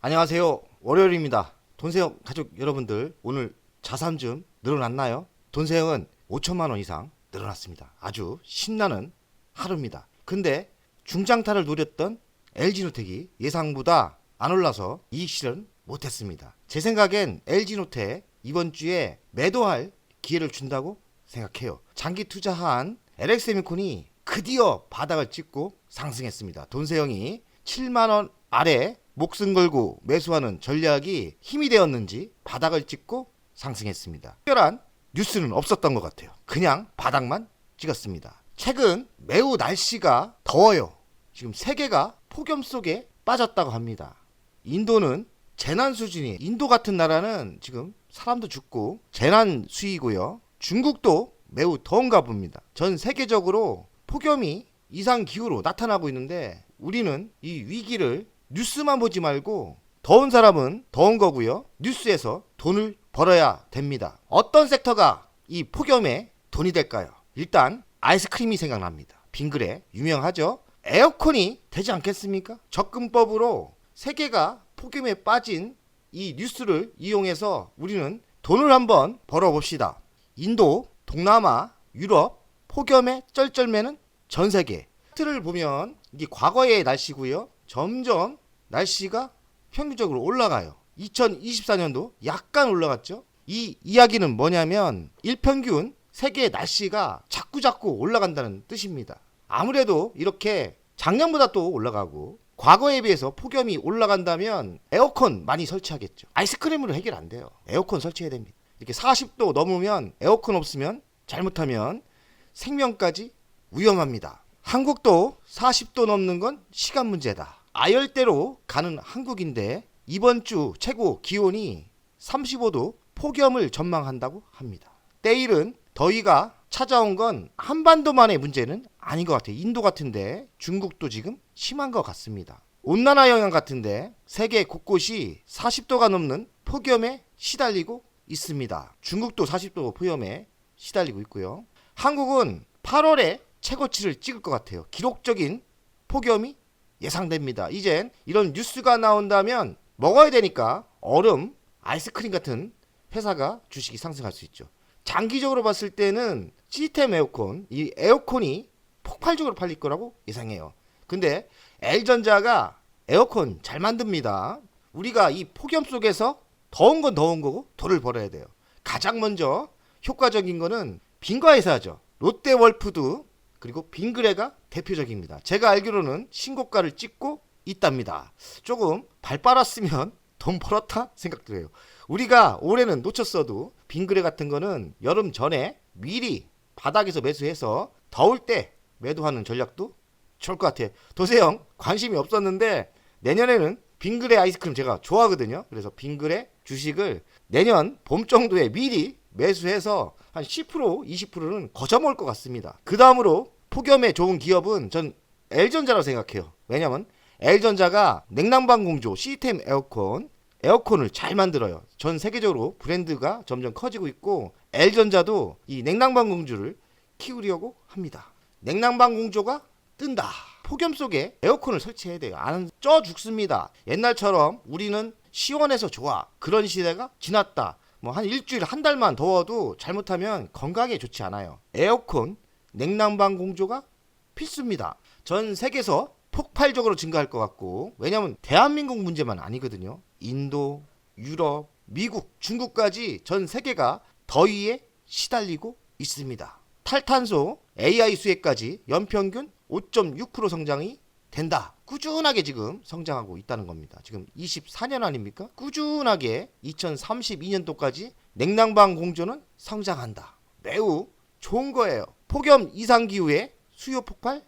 안녕하세요. 월요일입니다. 돈세영 가족 여러분들, 오늘 자산좀 늘어났나요? 돈세영은 5천만 원 이상 늘어났습니다. 아주 신나는 하루입니다. 근데 중장타를 노렸던 LG노텍이 예상보다 안 올라서 이익 실현 못했습니다. 제 생각엔 LG노텍 이번 주에 매도할 기회를 준다고 생각해요. 장기 투자한 LX세미콘이 드디어 바닥을 찍고 상승했습니다. 돈세영이 7만 원 아래 목숨 걸고 매수하는 전략이 힘이 되었는지 바닥을 찍고 상승했습니다. 특별한 뉴스는 없었던 것 같아요. 그냥 바닥만 찍었습니다. 최근 매우 날씨가 더워요. 지금 세계가 폭염 속에 빠졌다고 합니다. 인도는 재난 수준이에요. 인도 같은 나라는 지금 사람도 죽고 재난 수위고요. 중국도 매우 더운가 봅니다. 전 세계적으로 폭염이 이상 기후로 나타나고 있는데 우리는 이 위기를 뉴스만 보지 말고 더운 사람은 더운 거고요. 뉴스에서 돈을 벌어야 됩니다. 어떤 섹터가 이 폭염에 돈이 될까요? 일단 아이스크림이 생각납니다. 빙그레 유명하죠. 에어컨이 되지 않겠습니까? 접근법으로 세계가 폭염에 빠진 이 뉴스를 이용해서 우리는 돈을 한번 벌어봅시다. 인도, 동남아, 유럽 폭염에 쩔쩔매는 전 세계. 틀을 보면 이게 과거의 날씨고요. 점점 날씨가 평균적으로 올라가요. 2024년도 약간 올라갔죠. 이 이야기는 뭐냐면 일평균 세계의 날씨가 자꾸자꾸 올라간다는 뜻입니다. 아무래도 이렇게 작년보다 또 올라가고 과거에 비해서 폭염이 올라간다면 에어컨 많이 설치하겠죠. 아이스크림으로 해결 안 돼요. 에어컨 설치해야 됩니다. 이렇게 40도 넘으면 에어컨 없으면 잘못하면 생명까지 위험합니다. 한국도 40도 넘는 건 시간 문제다. 아열대로 가는 한국인데 이번 주 최고 기온이 35도 폭염을 전망한다고 합니다. 때일은 더위가 찾아온 건 한반도만의 문제는 아닌 것 같아요. 인도 같은데 중국도 지금 심한 것 같습니다. 온난화 영향 같은데 세계 곳곳이 40도가 넘는 폭염에 시달리고 있습니다. 중국도 40도 폭염에 시달리고 있고요. 한국은 8월에 최고치를 찍을 것 같아요. 기록적인 폭염이 예상됩니다. 이젠 이런 뉴스가 나온다면 먹어야 되니까 얼음, 아이스크림 같은 회사가 주식이 상승할 수 있죠. 장기적으로 봤을 때는 시스템 에어컨, 이 에어컨이 폭발적으로 팔릴 거라고 예상해요. 근데 L전자가 에어컨 잘 만듭니다. 우리가 이 폭염 속에서 더운 건 더운 거고 돈을 벌어야 돼요. 가장 먼저 효과적인 거는 빙과회사죠. 롯데월푸드 그리고 빙그레가 대표적입니다. 제가 알기로는 신고가를 찍고 있답니다. 조금 발 빨았으면 돈 벌었다 생각돼요. 우리가 올해는 놓쳤어도 빙그레 같은 거는 여름 전에 미리 바닥에서 매수해서 더울 때 매도하는 전략도 좋을 것 같아요. 도세형 관심이 없었는데 내년에는 빙그레 아이스크림 제가 좋아하거든요. 그래서 빙그레 주식을 내년 봄 정도에 미리 매수해서 한 10% 20%는 거저 먹을 것 같습니다. 그 다음으로 폭염에 좋은 기업은 전 L전자라고 생각해요. 왜냐면 L전자가 냉난방 공조 시스템 에어컨을 잘 만들어요. 전 세계적으로 브랜드가 점점 커지고 있고 L전자도 이 냉난방 공조를 키우려고 합니다. 냉난방 공조가 뜬다. 폭염 속에 에어컨을 설치해야 돼요. 안 쪄 죽습니다. 옛날처럼 우리는 시원해서 좋아. 그런 시대가 지났다. 뭐 한 일주일 한 달만 더워도 잘못하면 건강에 좋지 않아요. 에어컨, 냉난방 공조가 필수입니다. 전 세계에서 폭발적으로 증가할 것 같고 왜냐하면 대한민국 문제만 아니거든요. 인도, 유럽, 미국, 중국까지 전 세계가 더위에 시달리고 있습니다. 탈탄소, AI 수혜까지 연평균 5.6% 성장이 된다. 꾸준하게 지금 성장하고 있다는 겁니다. 지금 24년 아닙니까? 꾸준하게 2032년도까지 냉난방 공조는 성장한다. 매우 좋은 거예요. 폭염 이상 기후에 수요 폭발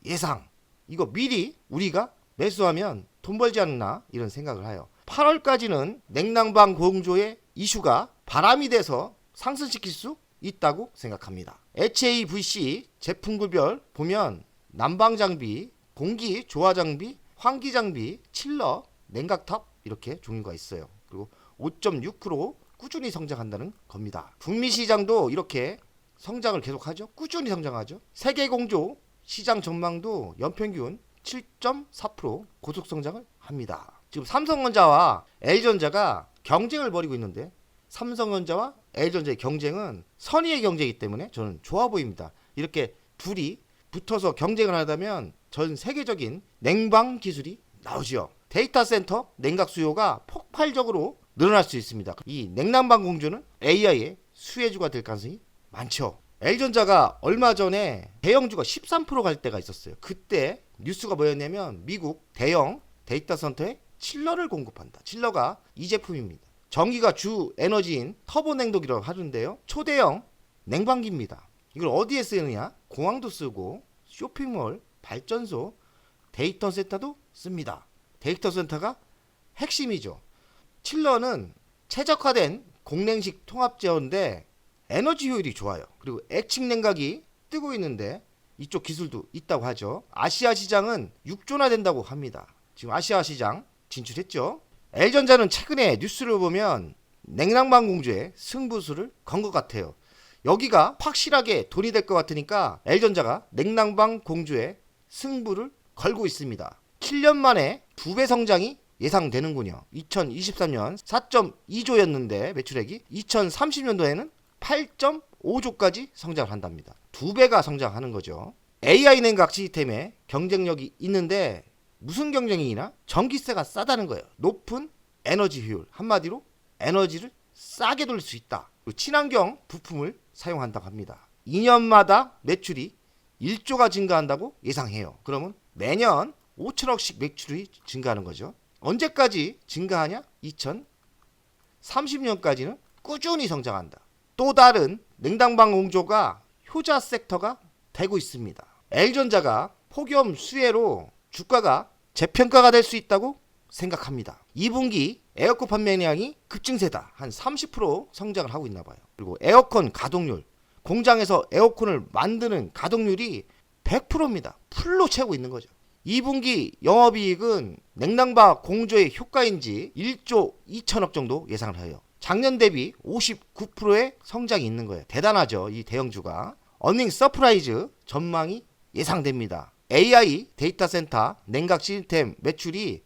예상. 이거 미리 우리가 매수하면 돈 벌지 않나 이런 생각을 해요. 8월까지는 냉난방 공조의 이슈가 바람이 돼서 상승시킬 수 있다고 생각합니다. HAVC 제품군별 보면 난방 장비, 공기 조화 장비, 환기 장비, 칠러, 냉각탑 이렇게 종류가 있어요. 그리고 5.6% 꾸준히 성장한다는 겁니다. 북미 시장도 이렇게 성장을 계속하죠. 꾸준히 성장하죠. 세계 공조 시장 전망도 연평균 7.4% 고속 성장을 합니다. 지금 삼성전자와 LG전자가 경쟁을 벌이고 있는데 삼성전자와 LG전자의 경쟁은 선의의 경쟁이기 때문에 저는 좋아 보입니다. 이렇게 둘이 붙어서 경쟁을 하다면 전 세계적인 냉방 기술이 나오죠. 데이터 센터 냉각 수요가 폭발적으로 늘어날 수 있습니다. 이 냉난방 공주는 AI의 수혜주가 될 가능성이 많죠. L전자가 얼마 전에 대형주가 13%갈 때가 있었어요. 그때 뉴스가 뭐였냐면 미국 대형 데이터 센터에 칠러를 공급한다. 칠러가 이 제품입니다. 전기가 주 에너지인 터보 냉동기라고 하는데요. 초대형 냉방기입니다. 이걸 어디에 쓰느냐? 공항도 쓰고 쇼핑몰, 발전소, 데이터 센터도 씁니다. 데이터 센터가 핵심이죠. 칠러는 최적화된 공냉식 통합 제어인데 에너지 효율이 좋아요. 그리고 액측 냉각이 뜨고 있는데 이쪽 기술도 있다고 하죠. 아시아 시장은 6조나 된다고 합니다. 지금 아시아 시장 진출했죠. L전자는 최근에 뉴스를 보면 냉난방 공주의 승부수를 건 것 같아요. 여기가 확실하게 돈이 될 것 같으니까 L전자가 냉난방 공주의 승부를 걸고 있습니다. 7년 만에 2배 성장이 예상되는군요. 2023년 4.2조였는데 매출액이 2030년도에는 8.5조까지 성장을 한답니다. 2배가 성장하는 거죠. AI 냉각 시스템에 경쟁력이 있는데 무슨 경쟁이나 전기세가 싸다는 거예요. 높은 에너지 효율, 한마디로 에너지를 싸게 돌릴 수 있다. 그리고 친환경 부품을 사용한다고 합니다. 2년마다 매출이 1조가 증가한다고 예상해요. 그러면 매년 5천억씩 매출이 증가하는 거죠. 언제까지 증가하냐? 2030년까지는 꾸준히 성장한다. 또 다른 냉난방 공조가 효자 섹터가 되고 있습니다. L전자가 폭염 수혜로 주가가 재평가가 될 수 있다고 생각합니다. 2분기 에어컨 판매량이 급증세다. 한 30% 성장을 하고 있나 봐요. 그리고 에어컨 가동률, 공장에서 에어컨을 만드는 가동률이 100%입니다. 풀로 채우고 있는 거죠. 2분기 영업이익은 냉난방 공조의 효과인지 1조 2천억 정도 예상을 해요. 작년 대비 59%의 성장이 있는 거예요. 대단하죠. 이 대형주가. 어닝 서프라이즈 전망이 예상됩니다. AI 데이터 센터 냉각 시스템 매출이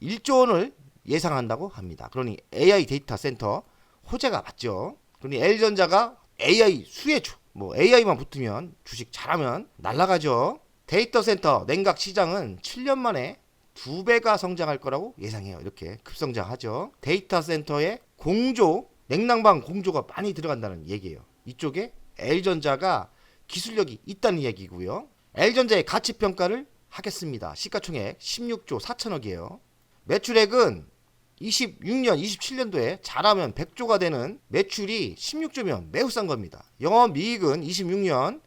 1조 원을 예상한다고 합니다. 그러니 AI 데이터 센터 호재가 맞죠. 그러니 L전자가 AI 수혜주, AI만 붙으면 주식 잘하면 날아가죠. 데이터 센터 냉각 시장은 7년 만에 2배가 성장할 거라고 예상해요. 이렇게 급성장하죠. 데이터 센터에 공조, 냉난방 공조가 많이 들어간다는 얘기예요. 이쪽에 L전자가 기술력이 있다는 얘기고요. L전자의 가치평가를 하겠습니다. 시가총액 16조 4천억이에요. 매출액은 26년, 27년도에 잘하면 100조가 되는 매출이 16조면 매우 싼 겁니다. 영업이익은 26년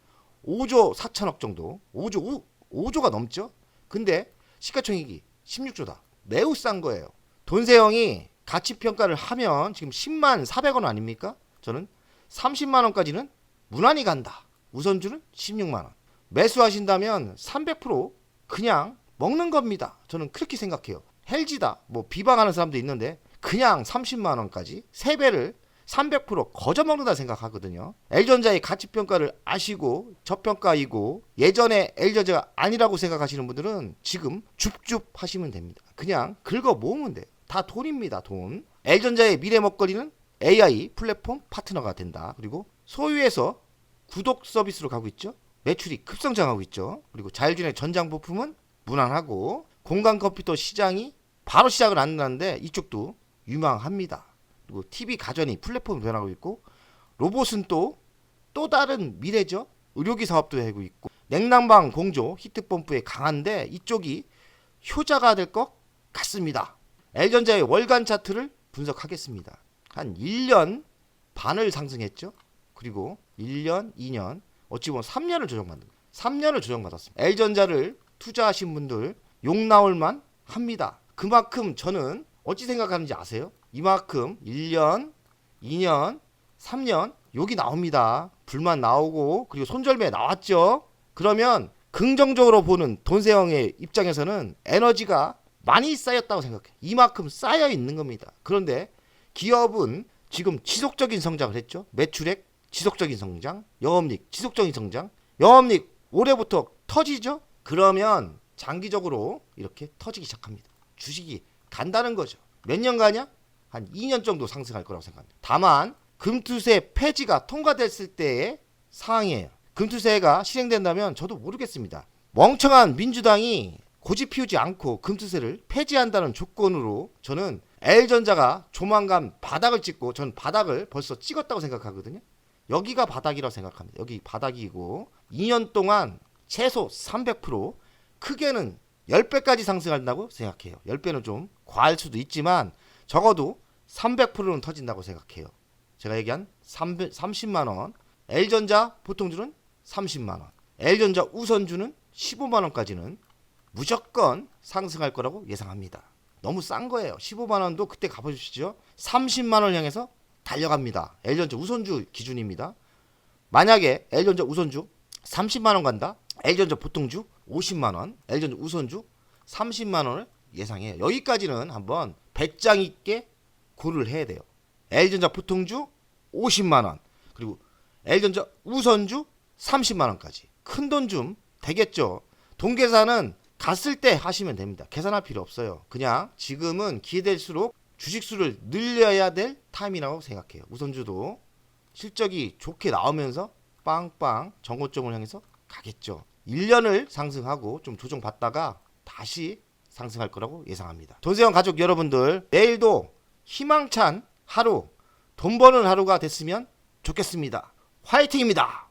5조 4천억 정도, 5조가 넘죠. 근데 시가총액이 16조다. 매우 싼 거예요. 돈세형이 가치평가를 하면 지금 10만 400원 아닙니까? 저는 30만 원까지는 무난히 간다. 우선주는 16만 원. 매수하신다면 300% 그냥 먹는 겁니다. 저는 그렇게 생각해요. 헬지다. 비방하는 사람도 있는데 그냥 30만 원까지 3배를 300% 거저먹는다 생각하거든요. L전자의 가치평가를 아시고 저평가이고 예전에 L전자가 아니라고 생각하시는 분들은 지금 줍줍 하시면 됩니다. 그냥 긁어 모으면 돼요. 다 돈입니다. 돈. L전자의 미래 먹거리는 AI 플랫폼 파트너가 된다. 그리고 소유에서 구독 서비스로 가고 있죠. 매출이 급성장하고 있죠. 그리고 자율주행 전장 부품은 무난하고 공간 컴퓨터 시장이 바로 시작을 안 나는데 이쪽도 유망합니다. 그리고 TV 가전이 플랫폼이 변하고 있고 로봇은 또 다른 미래죠. 의료기 사업도 하고 있고 냉난방 공조 히트펌프에 강한데 이쪽이 효자가 될 것 같습니다. L전자의 월간 차트를 분석하겠습니다. 한 1년 반을 상승했죠. 그리고 1년, 2년, 어찌 보면 3년을 조정받는 거예요. 3년을 조정받았습니다. L전자를 투자하신 분들 욕 나올만 합니다. 그만큼 저는 어찌 생각하는지 아세요? 이만큼 1년, 2년, 3년 욕이 나옵니다. 불만 나오고 그리고 손절매 나왔죠. 그러면 긍정적으로 보는 돈세형의 입장에서는 에너지가 많이 쌓였다고 생각해요. 이만큼 쌓여 있는 겁니다. 그런데 기업은 지금 지속적인 성장을 했죠. 매출액 지속적인 성장, 영업이익 지속적인 성장. 영업이익 올해부터 터지죠. 그러면 장기적으로 이렇게 터지기 시작합니다. 주식이 간다는 거죠. 몇 년 가냐? 한 2년 정도 상승할 거라고 생각합니다. 다만 금투세 폐지가 통과됐을 때의 상황이에요. 금투세가 실행된다면 저도 모르겠습니다. 멍청한 민주당이 고집 피우지 않고 금투세를 폐지한다는 조건으로 저는 L전자가 조만간 바닥을 찍고, 저는 바닥을 벌써 찍었다고 생각하거든요. 여기가 바닥이라고 생각합니다. 여기 바닥이고 2년 동안 최소 300%, 크게는 10배까지 상승한다고 생각해요. 10배는 좀 과할 수도 있지만 적어도 300%는 터진다고 생각해요. 제가 얘기한 30만원, L전자 보통주는 30만원, L전자 우선주는 15만원까지는 무조건 상승할 거라고 예상합니다. 너무 싼 거예요. 15만원도 그때 가보십시오. 30만원 향해서 달려갑니다. L전자 우선주 기준입니다. 만약에 L전자 우선주 30만원 간다, L전자 보통주 50만원, L전자 우선주 30만원을 예상해요. 여기까지는 한번 배짱 있게 고려를 해야 돼요. L전자 보통주 50만원, 그리고 L전자 우선주 30만원까지. 큰돈 좀 되겠죠. 돈 계산은 갔을 때 하시면 됩니다. 계산할 필요 없어요. 그냥 지금은 기회될수록 주식수를 늘려야 될 타임이라고 생각해요. 우선주도 실적이 좋게 나오면서 빵빵 정고점을 향해서 가겠죠. 1년을 상승하고 좀 조정받다가 다시 상승할 거라고 예상합니다. 돈세원 가족 여러분들, 내일도 희망찬 하루, 돈 버는 하루가 됐으면 좋겠습니다. 화이팅입니다.